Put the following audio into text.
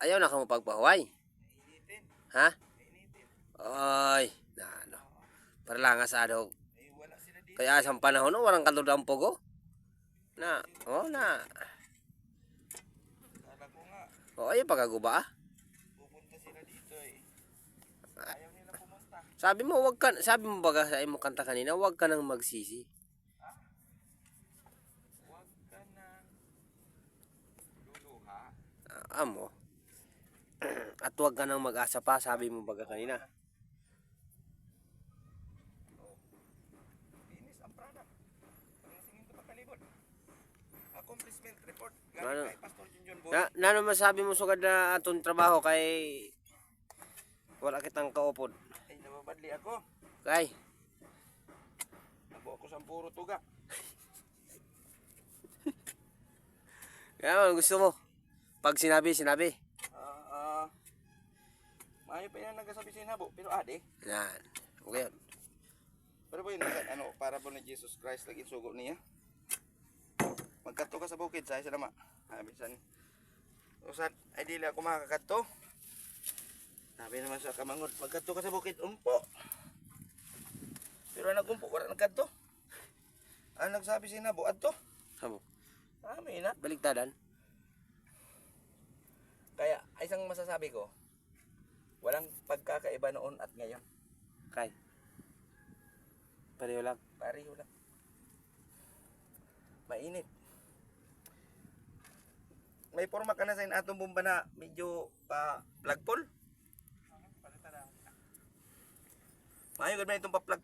Ayaw na ka mo pagpahuway. Initin. Ha? Initin. Oy, na ano. Para lang asado. Wala sila dito. Kaya isang panahon, no, walang katudang pogo. Na, na. Kala ko nga, Ayaw pagaguba ah. pupunta sila dito eh. Ayaw nila pumunta. Sabi mo baga sa imo kanta kanina, wag ka nang magsisi. Huwag ka nang luluha. Amo. At wag ka nang mag-asa pa, sabi mo baga kanina. Linis ang product. Pangisingin ko pa kalibot. Accomplishment report. Ano? Galing kay Pastor Junjun Boy. Na naman sabi mo sugad na atong trabaho kay wala kitang kaupod. Ay, nababadli ako. Kay, Nabo ako sa puro tuga. kaya gusto mo. Pag sinabi. Maayo pa yan nagsasabi sa inabo. Pero ade. Yan. Okay. Pero po yun, para po ni Jesus Christ lagi sugo niya. Magkato ka sa bukid, sa isa naman. Bisan. Usad, ay dili ako makakato. Sabi naman sa kamangon, magkato ka sa bukid, umpo. Pero nagumpo, wala nagkato. Ang nagsabi si Nabo, adto. Sabo. May na. Baliktadan. Kaya, isang masasabi ko, walang pagkakaiba noon at ngayon. Kay. Pareho lang. Pareho lang. Mainit. May forma ka na sa atong bomba na medyo pa plug pull. Maayo gud man itong pa plug